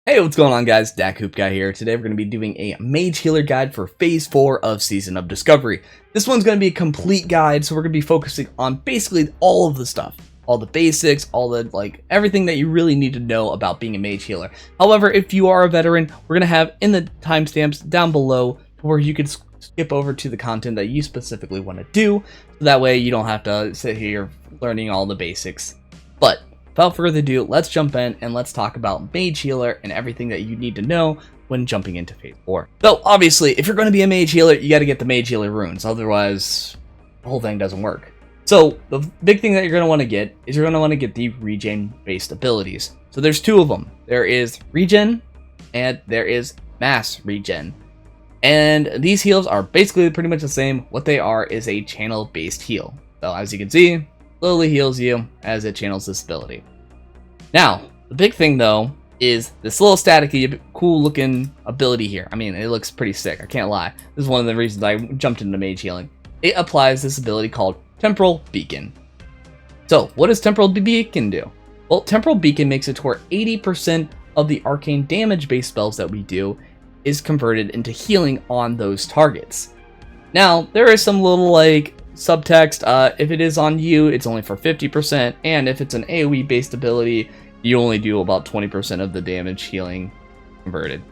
Hey, what's going on, guys? Datcoopguy here. Today we're going to be doing a Mage Healer guide for Phase 4 of Season of Discovery. This one's going to be a complete guide, so we're going to be focusing on basically all of the stuff. All the basics, all the, everything that you really need to know about being a Mage Healer. However, if you are a veteran, we're going to have in the timestamps down below where you can skip over to the content that you specifically want to do. So that way you don't have to sit here learning all the basics. But without further ado, let's jump in and let's talk about Mage Healer and everything that you need to know when jumping into Phase 4. So, obviously, if you're going to be a Mage Healer, you got to get the Mage Healer runes, otherwise the whole thing doesn't work. So, the big thing that you're going to want to get is you're going to want to get the regen-based abilities. So, there's two of them. There is Regen, and there is Mass Regen. And these heals are basically pretty much the same. What they are is a channel-based heal. So, as you can see, slowly heals you as it channels this ability. Now, the big thing though is this little staticky, cool looking ability here. I mean, it looks pretty sick, I can't lie. This is one of the reasons I jumped into mage healing. It applies this ability called Temporal Beacon. So, what does Temporal Beacon do? Well, Temporal Beacon makes it to where 80% of the arcane damage based spells that we do is converted into healing on those targets. Now, there is some little subtext. If it is on you, it's only for 50%, and if it's an AoE based ability, you only do about 20% of the damage healing converted.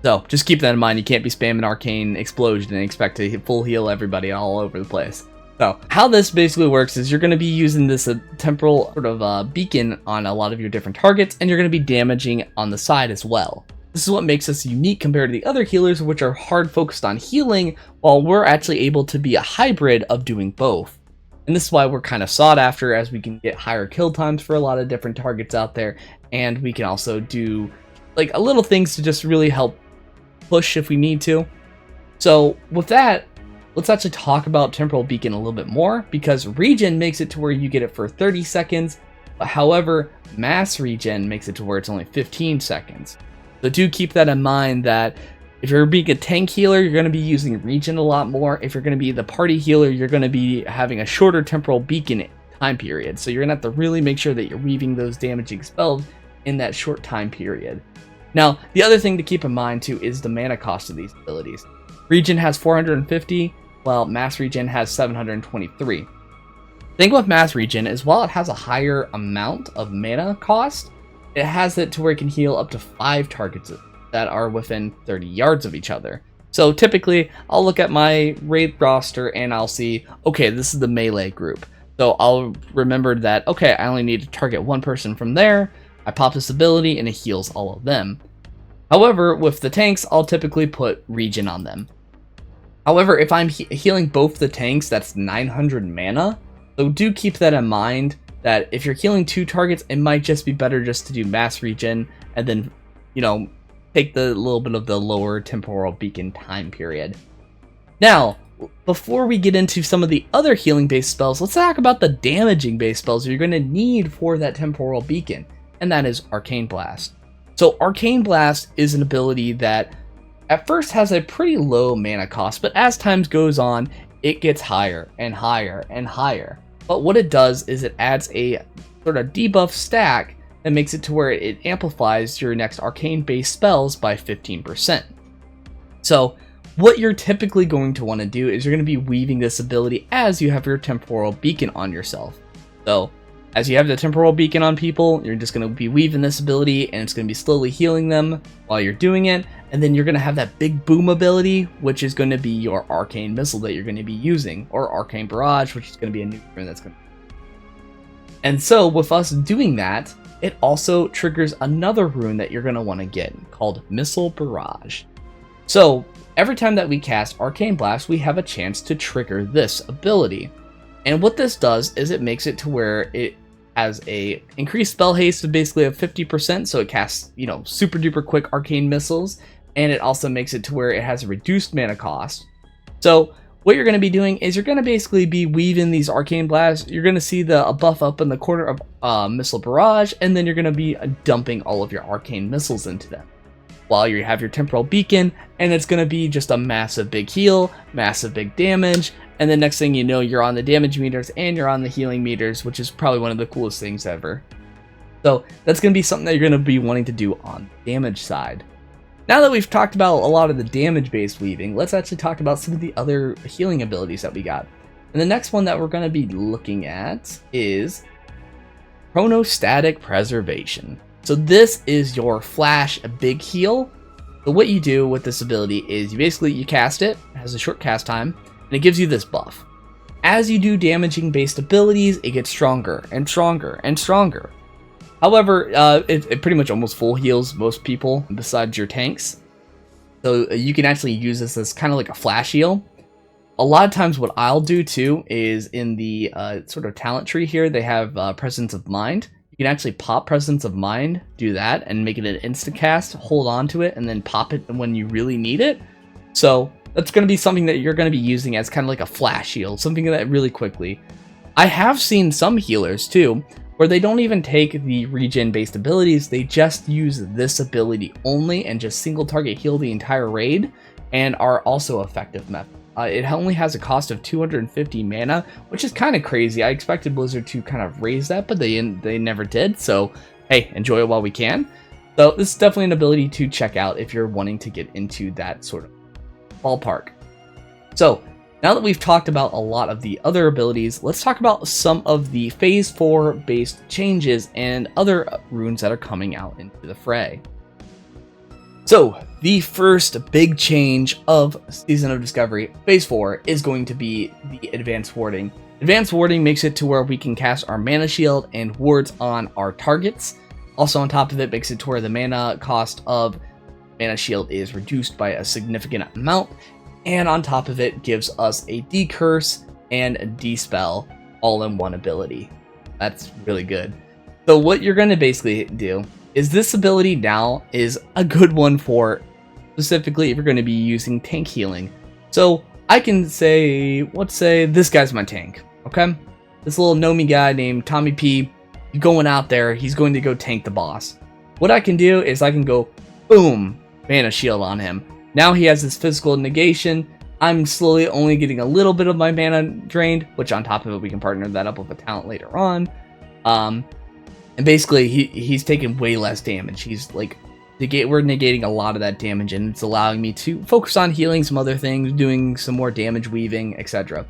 So just keep that in mind. You can't be spamming Arcane Explosion and expect to full heal everybody all over the place. So how this basically works is you're going to be using this temporal sort of beacon on a lot of your different targets, and you're going to be damaging on the side as well. This is what makes us unique compared to the other healers, which are hard focused on healing, while we're actually able to be a hybrid of doing both. And this is why we're kind of sought after, as we can get higher kill times for a lot of different targets out there, and we can also do a little things to just really help push if we need to. So with that, let's actually talk about Temporal Beacon a little bit more, because Regen makes it to where you get it for 30 seconds, however, Mass Regen makes it to where it's only 15 seconds. So do keep that in mind, that if you're being a tank healer, you're going to be using Regen a lot more. If you're going to be the party healer, you're going to be having a shorter Temporal Beacon time period. So you're going to have to really make sure that you're weaving those damaging spells in that short time period. Now, the other thing to keep in mind too is the mana cost of these abilities. Regen has 450, while Mass Regen has 723. The thing with Mass Regen is, while it has a higher amount of mana cost, it has it to where it can heal up to 5 targets that are within 30 yards of each other. So typically, I'll look at my raid roster and I'll see, okay, this is the melee group. So I'll remember that, okay, I only need to target one person from there. I pop this ability and it heals all of them. However, with the tanks, I'll typically put Regen on them. However, if I'm healing both the tanks, that's 900 mana. So do keep that in mind, that if you're healing 2 targets, it might just be better just to do Mass Regen and then, take the little bit of the lower Temporal Beacon time period. Now, before we get into some of the other healing based spells, let's talk about the damaging based spells you're going to need for that Temporal Beacon, and that is Arcane Blast. So Arcane Blast is an ability that at first has a pretty low mana cost, but as time goes on, it gets higher and higher and higher. But what it does is it adds a sort of debuff stack that makes it to where it amplifies your next arcane based spells by 15%. So what you're typically going to want to do is you're going to be weaving this ability as you have your Temporal Beacon on yourself. So as you have the Temporal Beacon on people, you're just going to be weaving this ability, and it's going to be slowly healing them while you're doing it. And then you're going to have that big boom ability, which is going to be your Arcane Missile that you're going to be using, or Arcane Barrage, which is going to be a new rune that's going to... And so with us doing that, it also triggers another rune that you're going to want to get, called Missile Barrage. So every time that we cast Arcane Blast, we have a chance to trigger this ability. And what this does is it makes it to where it has a increased spell haste of basically a 50%, so it casts, super duper quick arcane missiles, and it also makes it to where it has a reduced mana cost. So what you're going to be doing is you're going to basically be weaving these Arcane Blasts. You're going to see the buff up in the corner of Missile Barrage, and then you're going to be dumping all of your arcane missiles into them, while you have your Temporal Beacon, and it's going to be just a massive big heal, massive big damage, and the next thing you know, you're on the damage meters and you're on the healing meters, which is probably one of the coolest things ever. So that's going to be something that you're going to be wanting to do on the damage side. Now that we've talked about a lot of the damage-based weaving, let's actually talk about some of the other healing abilities that we got. And the next one that we're going to be looking at is Chronostatic Preservation. So this is your flash big heal. So what you do with this ability is you cast it, has a short cast time, and it gives you this buff. As you do damaging based abilities, it gets stronger and stronger and stronger. However, it pretty much almost full heals most people besides your tanks. So you can actually use this as kind of like a flash heal. A lot of times what I'll do too is in the sort of talent tree here, they have Presence of Mind. You can actually pop Presence of Mind, do that, and make it an instant cast, hold on to it, and then pop it when you really need it. So that's going to be something that you're going to be using as kind of like a flash heal, something that really quickly. I have seen some healers too, where they don't even take the regen based abilities, they just use this ability only and just single target heal the entire raid, and are also effective method. It only has a cost of 250 mana, which is kind of crazy. I expected Blizzard to kind of raise that, but they never did. So, hey, enjoy it while we can. So this is definitely an ability to check out if you're wanting to get into that sort of ballpark. So, now that we've talked about a lot of the other abilities, let's talk about some of the Phase 4 based changes and other runes that are coming out into the fray. So, the first big change of Season of Discovery, Phase 4, is going to be the Advanced Warding. Advanced Warding makes it to where we can cast our Mana Shield and wards on our targets. Also on top of it, makes it to where the mana cost of Mana Shield is reduced by a significant amount. And on top of it, gives us a Decurse and a Despell all in one ability. That's really good. So what you're going to basically do is this ability now is a good one for specifically if you're going to be using tank healing. So I can say, let's say this guy's my tank, okay? This little Nomi guy named Tommy P, going out there, he's going to go tank the boss. What I can do is I can go, boom, Mana Shield on him. Now he has this physical negation. I'm slowly only getting a little bit of my mana drained, which on top of it, we can partner that up with a talent later on. And basically, he's taking way less damage. He's like, we're negating a lot of that damage, and it's allowing me to focus on healing some other things, doing some more damage weaving, etc.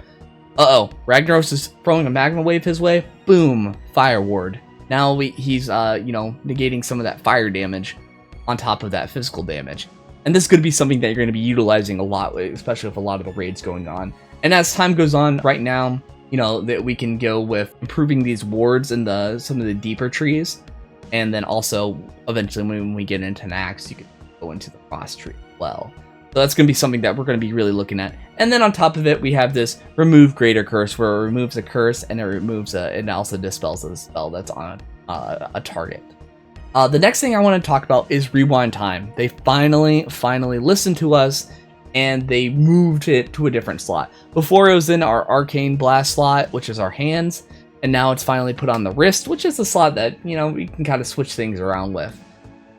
Uh-oh, Ragnaros is throwing a magma wave his way. Boom, fire ward. Now he's negating some of that fire damage on top of that physical damage. And this could be something that you're going to be utilizing a lot, especially with a lot of the raids going on. And as time goes on, right now, that we can go with improving these wards in some of the deeper trees. And then also, eventually, when we get into Nax, you can go into the frost tree as well. So that's going to be something that we're going to be really looking at. And then on top of it, we have this Remove Greater Curse, where it removes a curse, and it removes it also dispels a spell that's on a target. The next thing I want to talk about is rewind time. They finally listened to us, and they moved it to a different slot. Before it was in our Arcane Blast slot, which is our hands, and now it's finally put on the wrist, which is the slot that, we can kind of switch things around with.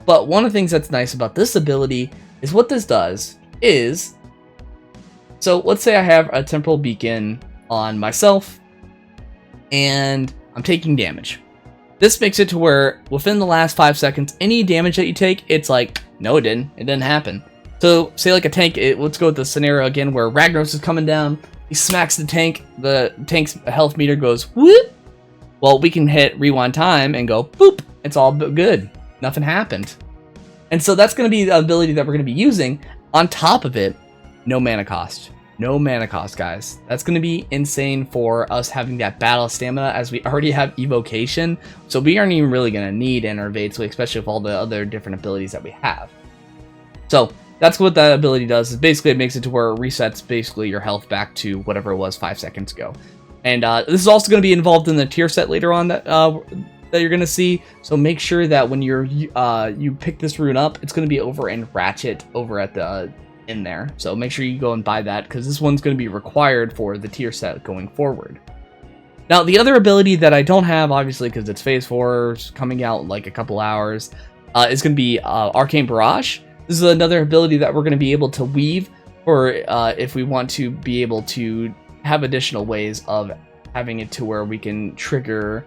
But one of the things that's nice about this ability is what this does is, so let's say I have a Temporal Beacon on myself, and I'm taking damage. This makes it to where, within the last 5 seconds, any damage that you take, it's like, no it didn't happen. So, say like a tank, let's go with the scenario again where Ragnaros is coming down, he smacks the tank's health meter goes, whoop! Well, we can hit rewind time and go, boop, it's all good. Nothing happened. And so that's going to be the ability that we're going to be using. On top of it, no mana cost. No mana cost, guys. That's going to be insane for us having that battle stamina, as we already have evocation. So we aren't even really going to need Enervate, especially with all the other different abilities that we have. So that's what that ability does. Is basically it makes it to where it resets basically your health back to whatever it was 5 seconds ago. And this is also going to be involved in the tier set later on that you're going to see. So make sure that when you pick this rune up, it's going to be over in Ratchet over at the in there. So make sure you go and buy that, because this one's going to be required for the tier set going forward. Now, the other ability that I don't have, obviously, because it's Phase 4, coming out in like a couple hours, is going to be Arcane Barrage. This is another ability that we're going to be able to weave for if we want to be able to have additional ways of having it to where we can trigger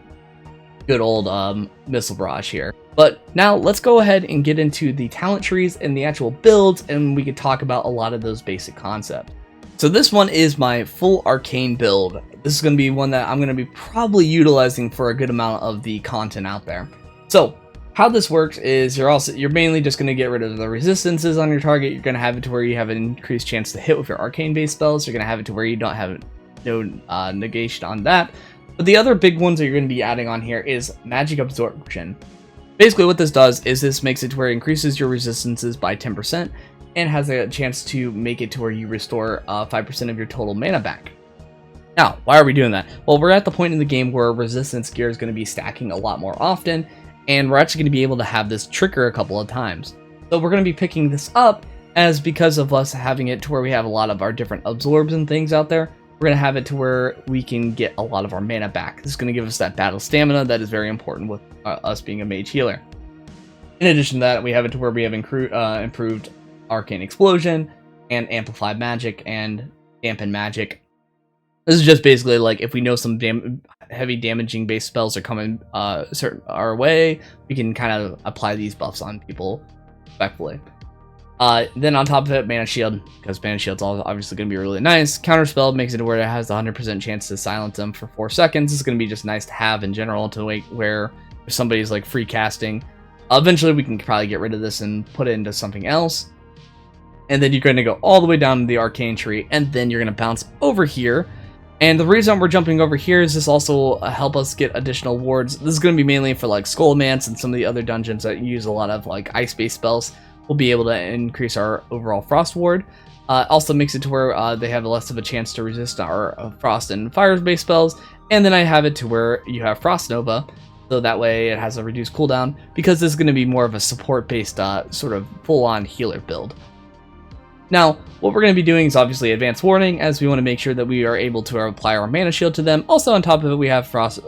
good old missile barrage here. But now let's go ahead and get into the talent trees and the actual builds, and we could talk about a lot of those basic concepts. So this one is my full arcane build. This is going to be one that I'm going to be probably utilizing for a good amount of the content out there. So how this works is you're mainly just going to get rid of the resistances on your target. You're going to have it to where you have an increased chance to hit with your arcane based spells. You're going to have it to where you don't have no negation on that. But the other big ones that you're going to be adding on here is magic absorption. Basically what this does is this makes it to where it increases your resistances by 10% and has a chance to make it to where you restore 5% of your total mana back. Now, why are we doing that? Well, we're at the point in the game where resistance gear is going to be stacking a lot more often, and we're actually going to be able to have this trigger a couple of times. So we're going to be picking this up as because of us having it to where we have a lot of our different absorbs and things out there, we're going to have it to where we can get a lot of our mana back. This is going to give us that battle stamina that is very important with us being a mage healer. In addition to that, we have it to where we have improved arcane explosion and amplified magic and dampen magic. This is just basically like if we know some heavy damaging based spells are coming our way, we can kind of apply these buffs on people respectfully. Then on top of it, Mana Shield, because Mana Shield's obviously going to be really nice. Counterspell makes it to where it has the 100% chance to silence them for 4 seconds. It's going to be just nice to have in general to where if somebody's like free casting. Eventually we can probably get rid of this and put it into something else. And then you're going to go all the way down to the arcane tree, and then you're going to bounce over here. And the reason we're jumping over here is this also help us get additional wards. This is going to be mainly for like Skullmance and some of the other dungeons that use a lot of like ice-based spells. We'll be able to increase our overall frost ward. Also makes it to where they have less of a chance to resist our frost and fire-based spells. And then I have it to where you have Frost Nova, so that way it has a reduced cooldown, because this is going to be more of a support-based sort of full-on healer build. Now, what we're going to be doing is obviously Advanced Warning, as we want to make sure that we are able to apply our Mana Shield to them. Also on top of it, we have Frost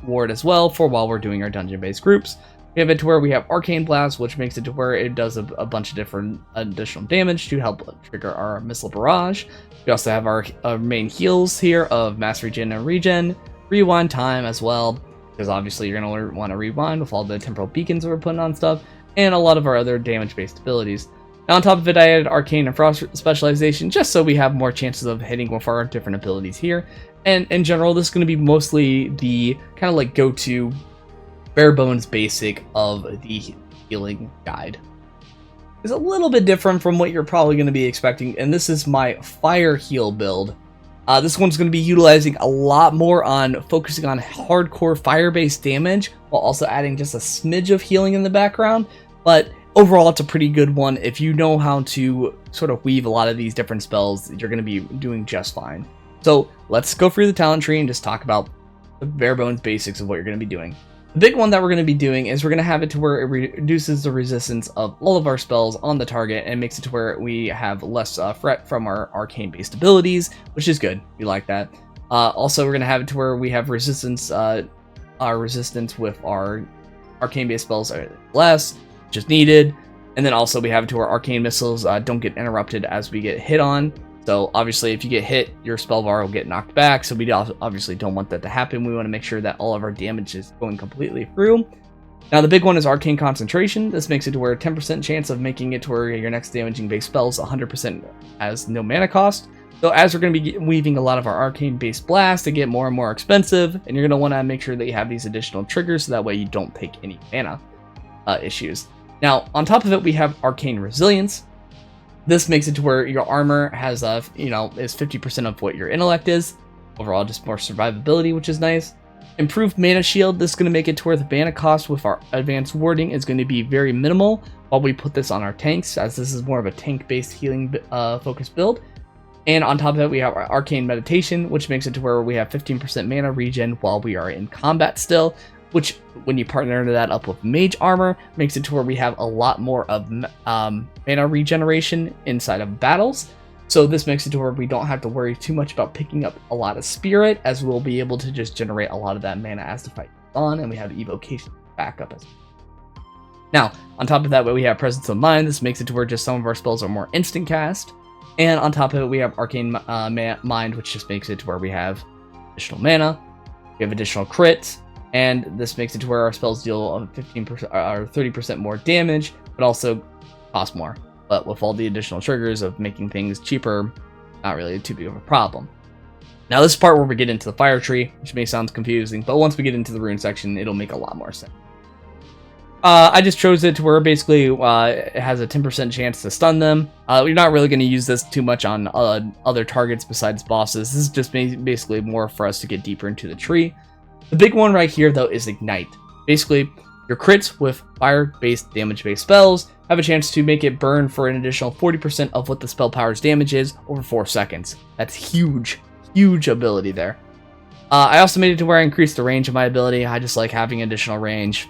Ward as well for while we're doing our dungeon-based groups. We have it to where we have Arcane Blast, which makes it to where it does a bunch of different additional damage to help trigger our Missile Barrage. We also have our main heals here of Mass Regen and Regen, Rewind Time as well, because obviously you're going to want to rewind with all the temporal beacons that we're putting on stuff, and a lot of our other damage-based abilities. Now on top of it, I added Arcane and Frost specialization just so we have more chances of hitting with our different abilities here. And in general, this is going to be mostly the kind of like go-to bare bones basic of the healing guide. It's a little bit different from what you're probably going to be expecting, and this is my fire heal build. This one's going to be utilizing a lot more on focusing on hardcore fire-based damage while also adding just a smidge of healing in the background, but overall it's a pretty good one. If you know how to sort of weave a lot of these different spells, you're going to be doing just fine. So let's go through the talent tree and just talk about the bare bones basics of what you're going to be doing. The big one that we're going to be doing is we're going to have it to where it reduces the resistance of all of our spells on the target and makes it to where we have less threat from our arcane based abilities, which is good. We like that. Also, we're going to have it to where we have resistance, our resistance with our arcane based spells are less, which is needed. And then also we have it to where arcane missiles don't get interrupted as we get hit on. So obviously if you get hit, your spell bar will get knocked back, so we obviously don't want that to happen. We want to make sure that all of our damage is going completely through. Now the big one is Arcane Concentration. This makes it to where a 10% chance of making it to where your next damaging base spells 100% has no mana cost. So as we're going to be weaving a lot of our arcane based blasts to get more and more expensive, and you're going to want to make sure that you have these additional triggers so that way you don't take any mana issues. Now on top of it, we have Arcane Resilience. This makes it to where your armor has, is 50% of what your intellect is. Overall, just more survivability, which is nice. Improved Mana Shield. This is going to make it to where the mana cost with our Advanced Warding is going to be very minimal while we put this on our tanks, as this is more of a tank-based healing focused build. And on top of that, we have our Arcane Meditation, which makes it to where we have 15% mana regen while we are in combat still, which when you partner that up with Mage Armor, makes it to where we have a lot more of mana regeneration inside of battles. So this makes it to where we don't have to worry too much about picking up a lot of Spirit, as we'll be able to just generate a lot of that mana as the fight goes on, and we have Evocation backup as well. Now, on top of that, we have Presence of Mind. This makes it to where just some of our spells are more instant cast. And on top of it, we have Arcane Mind, which just makes it to where we have additional mana. We have additional crits. and this makes it to where our spells deal 15% or 30% more damage, but also cost more. But with all the additional triggers of making things cheaper, not really too big of a problem. Now this is part where we get into the fire tree, which may sound confusing, but once we get into the rune section, it'll make a lot more sense. I just chose it to where basically it has a 10% chance to stun them. We're not really going to use this too much on other targets besides bosses. This is just basically more for us to get deeper into the tree. The big one right here, though, is Ignite. Basically, your crits with fire-based, damage-based spells have a chance to make it burn for an additional 40% of what the spell power's damage is over 4 seconds. That's huge, huge ability there. I also made it to where I increased the range of my ability. I just like having additional range.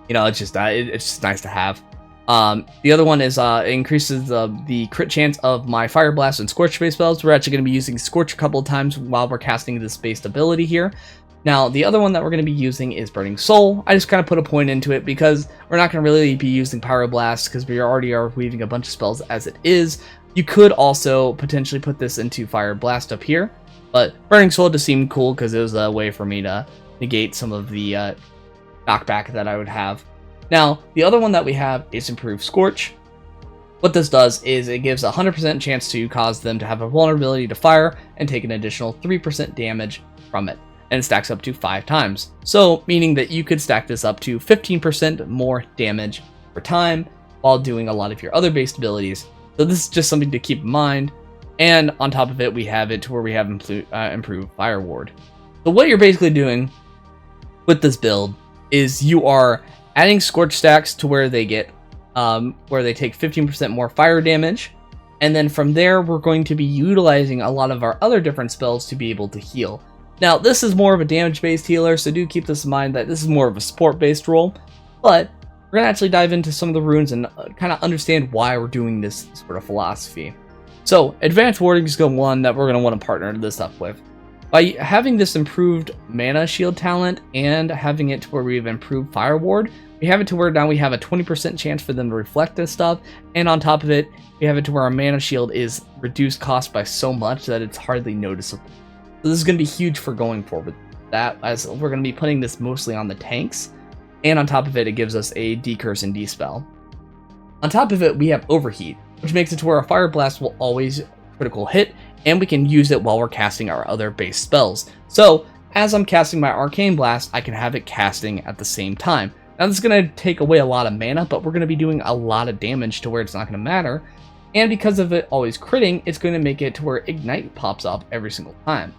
You know, it's just nice to have. The other one is it increases the crit chance of my Fire Blast and Scorch based spells. We're actually going to be using Scorch a couple of times while we're casting this based ability here. Now, the other one that we're going to be using is Burning Soul. I just kind of put a point into it because we're not going to really be using Pyro Blast because we already are weaving a bunch of spells as it is. You could also potentially put this into Fire Blast up here, but Burning Soul just seemed cool because it was a way for me to negate some of the knockback that I would have. Now, the other one that we have is Improved Scorch. What this does is it gives a 100% chance to cause them to have a vulnerability to fire and take an additional 3% damage from it. And it stacks up to 5 times. So, meaning that you could stack this up to 15% more damage per time while doing a lot of your other based abilities. So this is just something to keep in mind. And on top of it, we have it to where we have improved Fire Ward. So what you're basically doing with this build is you are adding Scorch stacks to where they get where they take 15% more fire damage, and then from there we're going to be utilizing a lot of our other different spells to be able to heal. Now this is more of a damage based healer, so do keep this in mind that this is more of a support based role, but we're going to actually dive into some of the runes and kind of understand why we're doing this sort of philosophy. So Advanced Warding is one that we're going to want to partner this up with. By having this improved mana shield talent and having it to where we've improved Fire Ward, we have it to where now we have a 20% chance for them to reflect this stuff, and on top of it, we have it to where our mana shield is reduced cost by so much that it's hardly noticeable. So this is going to be huge for going forward with that, as we're going to be putting this mostly on the tanks, and on top of it, it gives us a decurse and dispel. On top of it, we have Overheat, which makes it to where our Fire Blast will always critical hit, and we can use it while we're casting our other base spells. So, as I'm casting my Arcane Blast, I can have it casting at the same time. Now this is going to take away a lot of mana, but we're going to be doing a lot of damage to where it's not going to matter. And because of it always critting, it's going to make it to where Ignite pops up every single time.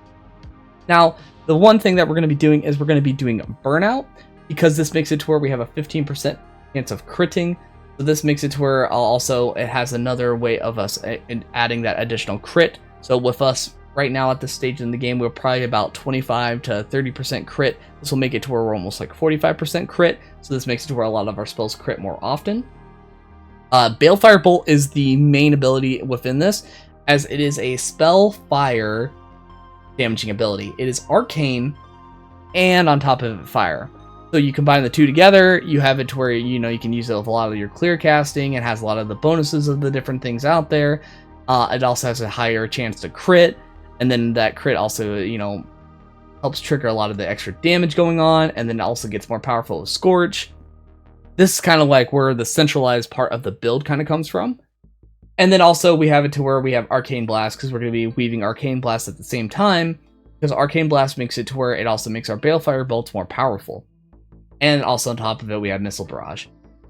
Now, the one thing that we're going to be doing is we're going to be doing Burnout, because this makes it to where we have a 15% chance of critting. So this makes it to where also it has another way of us adding that additional crit. So with us right now at this stage in the game, we're probably about 25 to 30% crit. This will make it to where we're almost like 45% crit. So this makes it to where a lot of our spells crit more often. Balefire Bolt is the main ability within this, as it is a spell fire damaging ability. It is arcane and on top of it fire. So you combine the two together, you have it to where you can use it with a lot of your clear casting. It has a lot of the bonuses of the different things out there. It also has a higher chance to crit, and then that crit also, helps trigger a lot of the extra damage going on, and then it also gets more powerful with Scorch. This is kind of like where the centralized part of the build kind of comes from. And then also we have it to where we have Arcane Blast, because we're going to be weaving Arcane Blast at the same time, because Arcane Blast makes it to where it also makes our Balefire bolts more powerful. And also on top of it, we have Missile Barrage.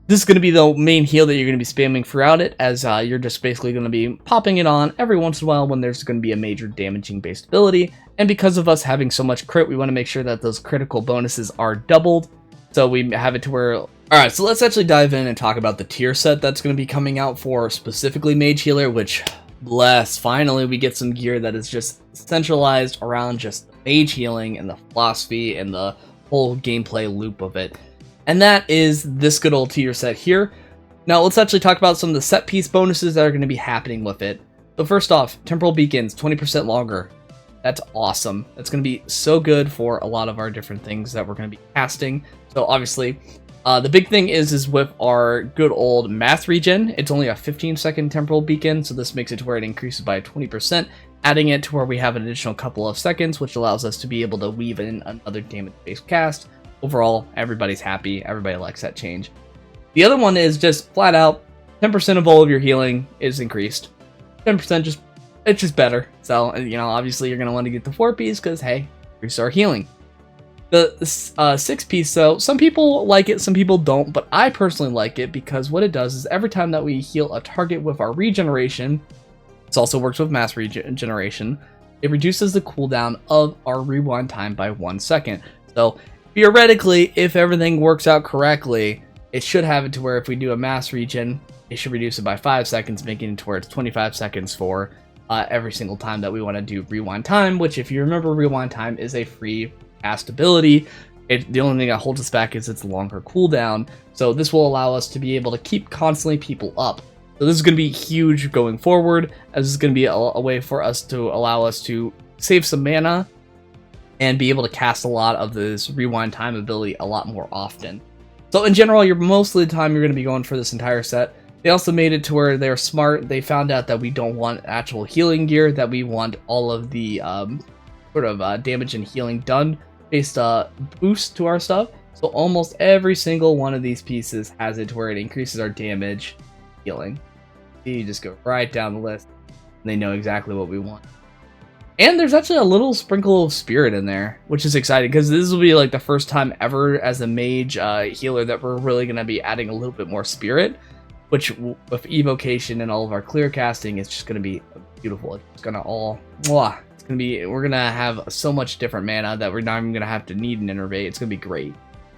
This is going to be the main heal that you're going to be spamming throughout it, as you're just basically going to be popping it on every once in a while when there's going to be a major damaging based ability. And because of us having so much crit, we want to make sure that those critical bonuses are doubled. So we have it to where... Alright, so let's actually dive in and talk about the tier set that's going to be coming out for specifically Mage Healer, which, bless, finally we get some gear that is just centralized around just mage healing and the philosophy and the whole gameplay loop of it. And that is this good old tier set here. Now let's actually talk about some of the set piece bonuses that are going to be happening with it. So first off, Temporal Beacons, 20% longer. That's awesome. That's going to be so good for a lot of our different things that we're going to be casting. So obviously, the big thing is with our good old math regen, it's only a 15-second temporal beacon, so this makes it to where it increases by 20%. adding it to where we have an additional couple of seconds, which allows us to be able to weave in another damage-based cast. Overall, everybody's happy. Everybody likes that change. The other one is just flat out 10% of all of your healing is increased. 10% it's just better. So, obviously you're going to want to get the 4-piece because, hey, increase our healing. The 6-piece, though, some people like it, some people don't, but I personally like it because what it does is every time that we heal a target with our regeneration, this also works with mass regeneration, it reduces the cooldown of our rewind time by 1 second. So theoretically, if everything works out correctly, it should have it to where if we do a mass regen, it should reduce it by 5 seconds, making it to where it's 25 seconds for every single time that we want to do rewind time, which if you remember, rewind time is a free cast ability. The only thing that holds us back is its longer cooldown. So this will allow us to be able to keep constantly people up. So this is going to be huge going forward, as this is going to be a way for us to allow us to save some mana and be able to cast a lot of this rewind time ability a lot more often. So in general, most of the time you're going to be going for this entire set. They also made it to where they're smart. They found out that we don't want actual healing gear, that we want all of the damage and healing done based boost to our stuff. So almost every single one of these pieces has it to where it increases our damage, healing. You just go right down the list, and they know exactly what we want. And there's actually a little sprinkle of spirit in there, which is exciting because this will be like the first time ever as a mage healer that we're really going to be adding a little bit more spirit, which with evocation and all of our clear casting, it's just going to be beautiful. It's going to all, we're going to have so much different mana that we're not even going to have to need an innervate. It's going to be great.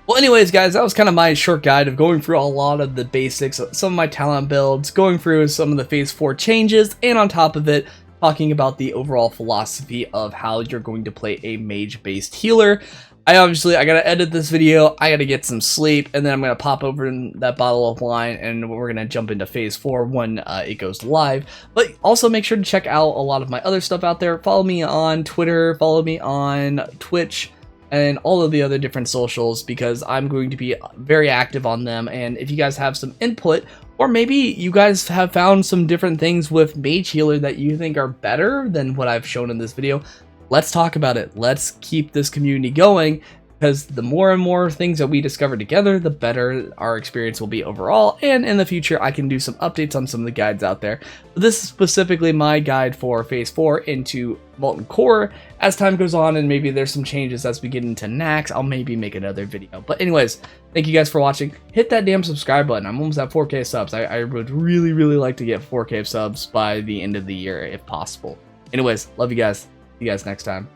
Well, anyways, guys, that was kind of my short guide of going through a lot of the basics, some of my talent builds, going through some of the Phase 4 changes, and on top of it, talking about the overall philosophy of how you're going to play a mage-based healer. I gotta edit this video, I gotta get some sleep, and then I'm gonna pop over in that bottle of wine, and we're gonna jump into Phase 4 when it goes live. But also make sure to check out a lot of my other stuff out there. Follow me on Twitter, follow me on Twitch, and all of the other different socials, because I'm going to be very active on them. And if you guys have some input, or maybe you guys have found some different things with Mage Healer that you think are better than what I've shown in this video, let's talk about it. Let's keep this community going, because the more and more things that we discover together, the better our experience will be overall. And in the future, I can do some updates on some of the guides out there. But this is specifically my guide for Phase 4 into Molten Core. As time goes on, and maybe there's some changes as we get into Nax, I'll maybe make another video. But anyways, thank you guys for watching. Hit that damn subscribe button. I'm almost at 4K subs. I would really, really like to get 4K subs by the end of the year, if possible. Anyways, love you guys. See you guys next time.